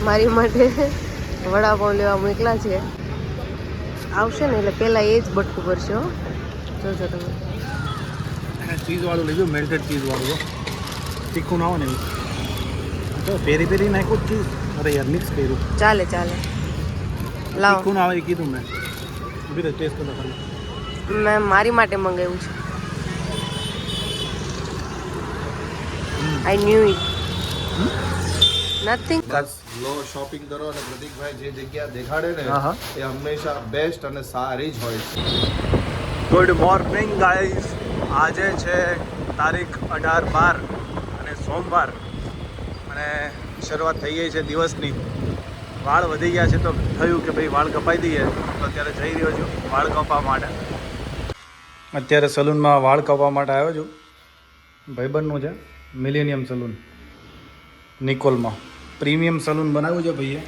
મારી માટે વડાપાઉં લેવા મોકલા છે. આવશે ને એટલે પહેલાં એ જ બટકું કરશે. હો જોજો તમે. ચીઝવાળું લીધું, મેલ્ટેડ ચીઝવાળું. તીખું ના હોય ને એવું. તો પેરી પેરી નાખ્યું ચીઝ. અરે યાર મિક્સ કર્યું. ચાલે ચાલે. લાવો. તીખું ના આવે એ કીધું મેં. ઉભી રહે ટેસ્ટ કરતા ખાલી. મેં મારી માટે મંગાવ્યું છે. I knew it. નથિંગ. લો શોપિંગ કરો અને પ્રતિકભાઈ જે જગ્યા દેખાડે ને હા. એ હંમેશા બેસ્ટ અને સારી જ હોય છે. Good morning guys. આજે છે તારીખ 18/12 અને સોમવાર અને શરૂઆત થઈ ગઈ છે દિવસની. વાળ વધી ગયા છે તો થયું કે ભાઈ વાળ કપાઈ દઈએ. તો અત્યારે જઈ રહ્યો છું વાળ કપાવવા માટે. અત્યારે સલૂનમાં વાળ કપાવવા માટે આવ્યો છું. ભાઈબંધનું છે મિલેનિયમ સલૂન નિકોલમાં. પ્રીમિયમ સલૂન બનાવ્યું છે ભાઈએ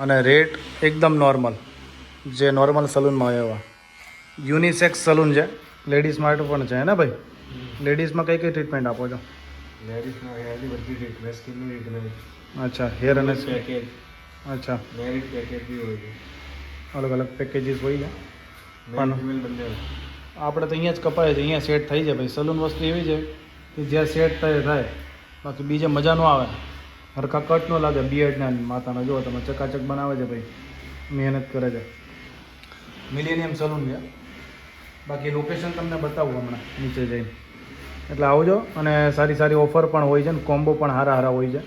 અને રેટ એકદમ નોર્મલ, જે નોર્મલ સલૂનમાં હોય એવા. યુનિસેક્સ સલૂન છે, લેડીઝ માટે પણ છે ને ભાઈ? લેડીઝમાં કઈ કઈ ટ્રીટમેન્ટ આપો છો? લેડીઝમાં હેરની બધી ટ્રીટમેન્ટ, સ્કિનની ટ્રીટમેન્ટ. અચ્છા, હેર અને પેકેજ. અચ્છા, મેરિડ પેકેજ બી હોય છે. અલગ અલગ પેકેજીસ હોય છે. મેલ ફિમેલ બંને હોય. આપણે તો અહીંયા જ કપાય છે, અહીંયા સેટ થઈ જાય ભાઈ. સલૂન વસ્તુ એવી છે કે જ્યાં સેટ થાય. બાકી બીજે મજા ન આવે, હરખા કટ ન લાગે. બિયર્ડના માથાના જો તમે ચકાચક બનાવે છે ભાઈ, મહેનત કરે છે. મિલેનિયમ સલૂન છે. બાકી લોકેશન તમને બતાવું હમણાં નીચે જઈને, એટલે આવજો. અને સારી સારી ઓફર પણ હોય છે ને કોમ્બો પણ સારા હોય છે.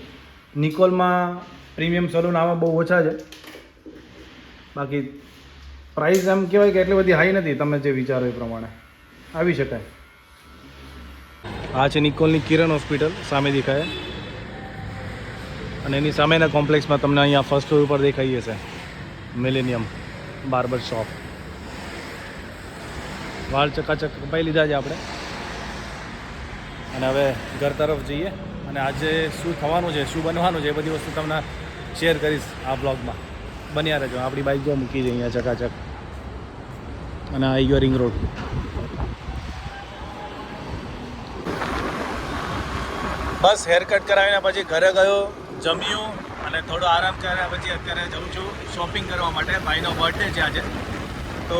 નિકોલમાં પ્રીમિયમ સલૂન આવા બહુ ઓછા છે. બાકી પ્રાઇસ એમ કહેવાય કે એટલી બધી હાઈ નથી. તમે જે વિચારો એ પ્રમાણે આવી શકાય. આ છે નિકોલની કિરણ હોસ્પિટલ, સામે દેખાય. અને એની સામેના કોમ્પ્લેક્સમાં તમને અહીંયા ફર્સ્ટ ફ્લોર ઉપર દેખાઈએ છે મિલેનિયમ બાર્બર શોપ. વાળ ચકાચક કપાઈ લીધા છે આપણે અને હવે ઘર તરફ જઈએ. અને આજે શું થવાનું છે, શું બનવાનું છે, એ બધી વસ્તુ તમને શેર કરીશ આ બ્લોગમાં. બન્યા રહેજો. આપણી બાઇક જો મૂકી છે અહીંયા ચકાચક. અને આવી ગયો રિંગ રોડ. બસ હેર કટ કરાવીને પછી ઘરે ગયો, જમ્યું અને થોડો આરામ કર્યા પછી અત્યારે જાઉં છું શોપિંગ કરવા માટે. ભાઈનો બર્થડે છે આજે, તો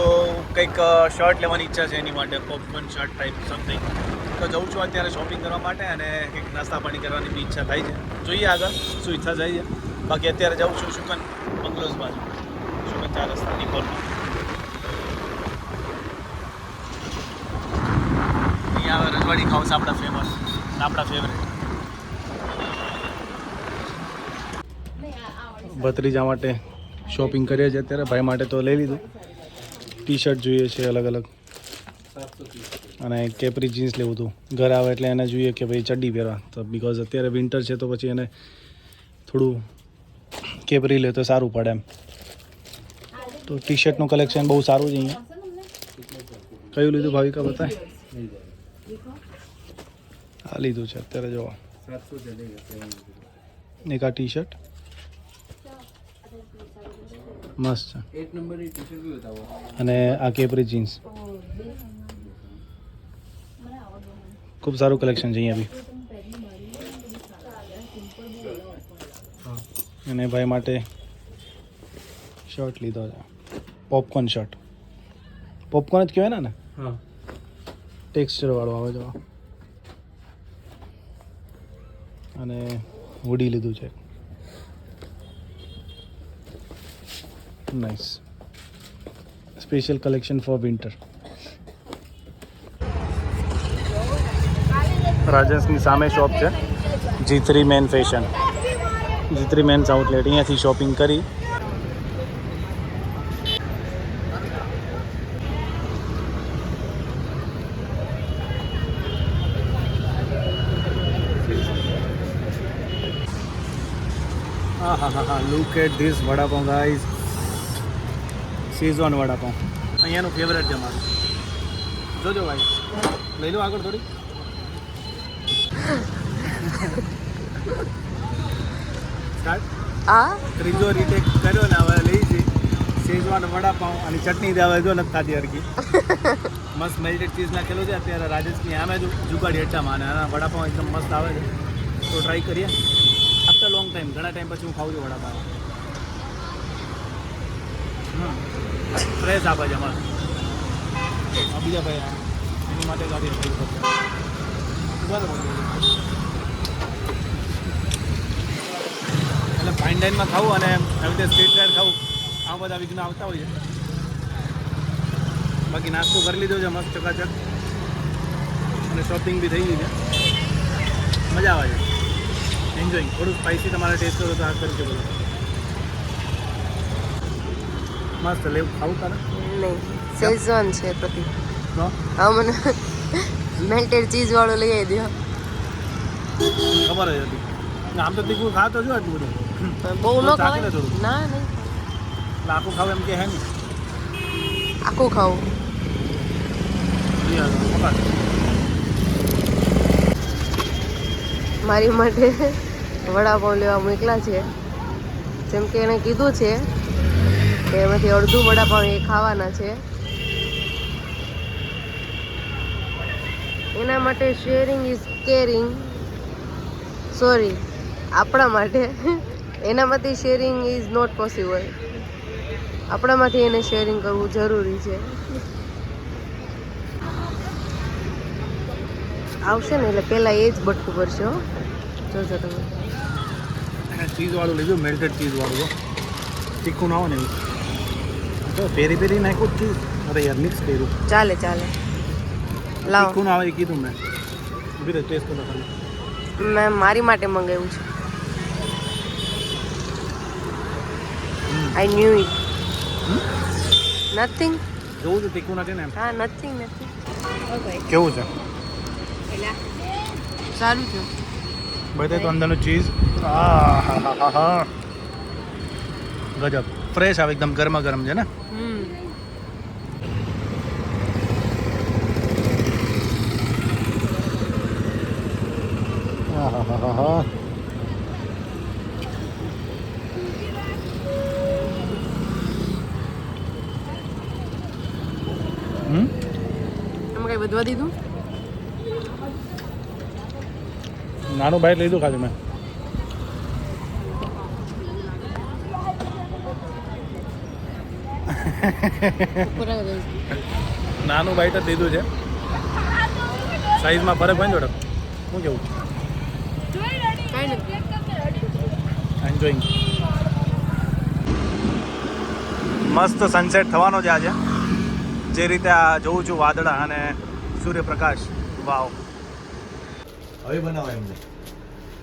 કંઈક શર્ટ લેવાની ઈચ્છા છે એની માટે, પોપકોર્ન શર્ટ ટાઈપ સમથિંગ. તો જાઉં છું અત્યારે શોપિંગ કરવા માટે અને કંઈક નાસ્તા પાણી કરવાની બી ઈચ્છા થાય છે. જોઈએ આગળ શું ઈચ્છા થાય છે. બાકી અત્યારે જાઉં છું શુકન બંગલોઝ બાજુ, શુકન 4 રસ્તા નિકોલમાં. અહીંયા આવે રજવાડી ખાઉસ આપણા ફેમસ, આપણા ફેવરેટ. ભત્રીજા માટે શોપિંગ કરીએ છીએ અત્યારે. ભાઈ માટે તો લઈ લીધું. ટી શર્ટ જોઈએ છે અલગ અલગ અને કેપરી જીન્સ લેવું હતું. ઘરે આવે એટલે એને જોઈએ કે ભાઈ ચડ્ડી પહેરવા, તો બિકોઝ અત્યારે વિન્ટર છે તો પછી એને થોડું કેપરી લે તો સારું પડે એમ. તો ટી શર્ટનું કલેક્શન બહુ સારું છે અહીંયા. કયું લીધું ભાવિકા બતાય? આ લીધું છે અત્યારે જોવા. એક આ ટી શર્ટ મસ્ત છે. અને આ કેપરી જીન્સ ખૂબ સારું કલેક્શન છે અહીંયા બી. અને ભાઈ માટે શર્ટ લીધો છે, પોપકોર્ન શર્ટ. પોપકોર્ન જ કહેવાય ને? હા, ટેક્સચર વાળો આવે છે. અને હુડી લીધું છે. Nice special collection for winter. રાજેશની સામે શોપ છે G3 men fashion, G3 men's outlet. અહીંયાથી શોપિંગ કરી. હા, look at this vada pav guys. Schezwan vada pav અહીંયાનું ફેવરેટ છે મારું. જોજો ભાઈ, લઈ લો આગળ થોડી. ત્રીજો રીટેક કર્યો ને હવે લઈ જઈ. શેઝવાન વડાપાઉં અને ચટણી આવે જો નથી થતી હરકી. મસ્ત મેલ્ટેડ ચીઝ નાખેલું છે. અત્યારે રાજેશની આમે જ જુગાડી અડ્ડામાં અને આના વડાપાઉં એકદમ મસ્ત આવે છે. તો ટ્રાય કરીએ આફ્ટર લોંગ ટાઈમ ઘણા ટાઈમ પછી હું ખાઉં છું વડાપાવ ફ્રેશ આપે છે અમારે બીજા ભાઈ એની માટે ગાડી થઈ પડશે બરાબર એટલે ફાઇન ડાઇનમાં ખાવું અને આવી રીતે સ્ટ્રીટ સાઈડ ખાવું આ બધા વિઘ્ન આવતા હોય છે બાકી નાસ્તો કરી લીધો છે મસ્ત ચકાચક અને શોપિંગ બી થઈ ગઈ છે મજા આવે છે એન્જોઈંગ થોડું સ્પાઇસી તમારે ટેસ્ટ કરો તો આ કરી શકો મસ્ત લેવું ખાવું તારે નહીં શેઝવાન છે પ્રતિ તો હા મને મેલ્ટેડ ચીઝ વાળો લઈ આવી દો ખબર જ હતી આમ તો તીખું ખાતો જો આટલું બધું બહુ ન ચાખી ખાવાય લે થોડું. ના નહીં એટલે આખું ખાવ એમ કે હે નહીં આખું ખાવું મારી માટે વડાપાઉં લેવા મોકલા છે જેમ કે એણે કીધું છે કે એમાંથી અડધું વડાપાઉં એ ખાવાના છે એના માટે શેરિંગ ઇઝ કેરિંગ સોરી આપણા માટે એનામાંથી શેરિંગ ઇઝ નોટ પોસિબલ આપણામાંથી એને શેરિંગ કરવું જરૂરી છે આવશે ને એટલે પહેલાં એ જ બટકું કરશે હો જોજો તમે ચીઝવાળું લીધું મેલ્ટેડ ચીઝવાળું તીખું ના હોય ને એવું તો પેરી પેરી નાખ્યું જ ચીઝ અરે યાર મિક્સ કર્યું ચાલે ચાલે લાવો તીખું ના આવે એ કીધું મેં ઉભી રહે ટેસ્ટ કરો ખાલી મેં મારી માટે મંગાવ્યું છે આઈ ન્યુ ઇટ નથિંગ જોવું છે તીખું નથી ને એમ હા નથિંગ નથિંગ કેવું છે સારું છે બધે તો અંદરનું ચીઝ ગજબ ફ્રેશ આવે એકદમ ગરમા ગરમ છે ને તમે કઈ વધવા દીધું નાનું બાઈટ લીધું ખાલી મેં નાનું બાઈટ જ લીધું છે સાઈઝમાં ફરક હોય ને થોડોક શું કેવું એન્જોઈંગ મસ્ત સનસેટ થવાનો છે આજે જે રીતે આ જોઉં છું વાદળા અને સૂર્યપ્રકાશ વાવ હવે બનાવો એમને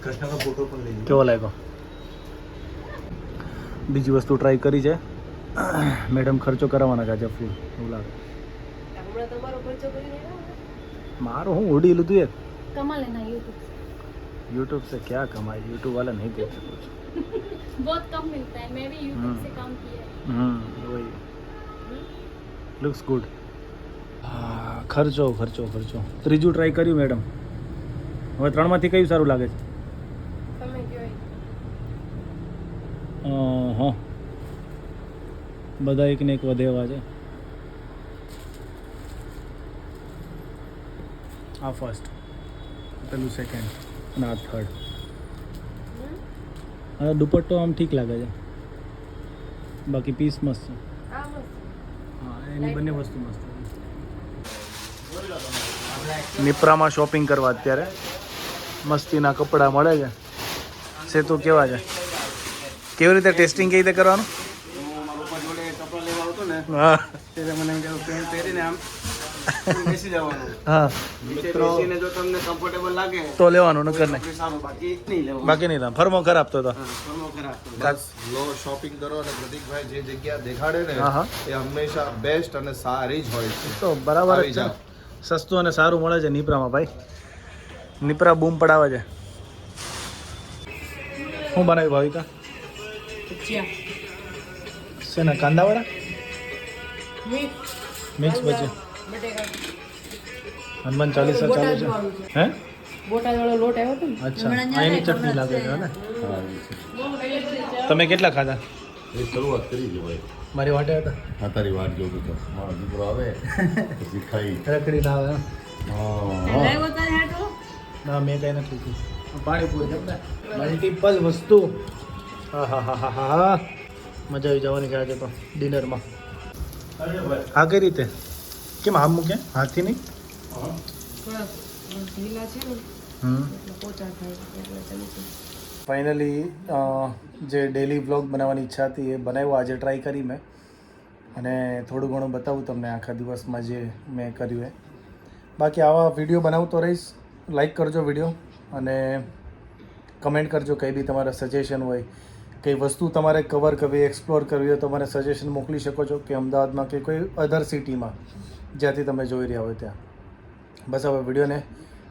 કૃષ્ણનો ફોટો પણ લઈ કેવો લાગ્યો બીજી વસ્તુ ટ્રાય કરી છે મેડમ ખર્ચો કરાવવાના છે આજે ફૂલ એવું લાગે હમણાં તમારો ખર્ચો કરીને મારો હું ઉડી લીધું એક કમા લેના યુટ્યુબ यूट्यूब से क्या कमाई यूट्यूब वाला नहीं देख सकते बहुत कम मिलता है मैं भी यूट्यूब से काम किया वही लुक्स गुड ખર્ચો ખર્ચો ખર્ચો ત્રીજું ટ્રાય કર્યું મેડમ હવે ત્રણમાંથી કયું સારું લાગે છે તમે કયો હા બધા એક ને એક વધેવા છે આ ફર્સ્ટ પેલું સેકન્ડ અને આ થર્ડ હા દુપટ્ટો આમ ઠીક લાગે છે બાકી પીસ મસ્ત છે આ મસ્ત હા એની બંને વસ્તુ મસ્ત છે નિપ્રામાં શોપિંગ કરવા અત્યારે મસ્તીના કપડાં મળે છે સેતુ કેવા છે કેવી રીતે ટેસ્ટિંગ કેવી રીતે કરવાનું હા હા તો લેવાનું નકર નહીં બાકી નહીં ફરમો ખરાબ તો લો શોપિંગ કરો અને પ્રતિકભાઈ જે જગ્યા દેખાડે ને હા, હા. એ હંમેશા બેસ્ટ અને સારી જ હોય છે તો બરાબર આવી જ છે જાઓ. સસ્તું અને સારું મળે છે નિપ્રામાં ભાઈ નિપ્રા બૂમ પડાવે છે શું બનાવ્યું ભાવિકા શેના કાંદાવાળા મિક્સ ભજીયા હનુમાન ચાલીસા ચાલુ છે હે બોટાદ વાળો લોટ આવ્યો હતો ને અચ્છા આ એની ચટણી લાગે છે ને તમે કેટલા ખાધા એ શરૂઆત કરી છે ભાઈ મારી વાટે હતા હા તારી વાત જોઉં તો મારો દીકરો આવે પછી ખાઈ રખડી ના આવે હા લાવ્યો તો હેઠો ના મેં કઈ નથી લીધું પાણીપુરી જમને મલ્ટિપલ વસ્તુ હા હા હા હા હા હા મજા આવી જવાની છે આજે તો ડિનરમાં. હા કઈ રીતે કેમ હાથ મૂકે હાથથી નહીં? થોડા ઢીલા છે ને એટલે પોચા થાય એટલે ચમચી. ફાઇનલી જે ડેલી વ્લોગ બનાવવાની ઈચ્છા હતી એ બનાવ્યો આજે ટ્રાય કરી મેં અને થોડું ઘણું બતાવું તમને આખા દિવસમાં જે મેં કર્યું એ. બાકી આવા વિડીયો બનાવતો રહીશ. લાઈક કરજો વિડીયો અને કમેન્ટ કરજો કંઈ બી તમારા સજેશન હોય, કઈ વસ્તુ તમારે કવર કરવી એક્સપ્લોર કરવી હોય તો મને સજેશન મોકલી શકો છો કે અમદાવાદમાં કે કોઈ અધર સિટીમાં જ્યાંથી તમે જોઈ રહ્યા હોય ત્યાં. બસ હવે વિડીયોને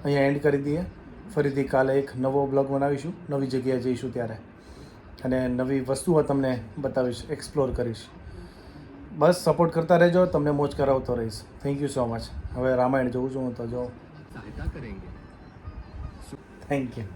અહીંયા એન્ડ કરી દઈએ. ફરીથી કાલે એક નવો બ્લોગ બનાવીશું, નવી જગ્યાએ જઈશું ત્યારે અને નવી વસ્તુઓ તમને બતાવીશ, એક્સપ્લોર કરીશ. બસ સપોર્ટ કરતા રહેજો, તમને મોજ કરાવતો રહીશ. Thank you so much. હવે રામાયણ જોઉં છું હું તો જો. Thank you.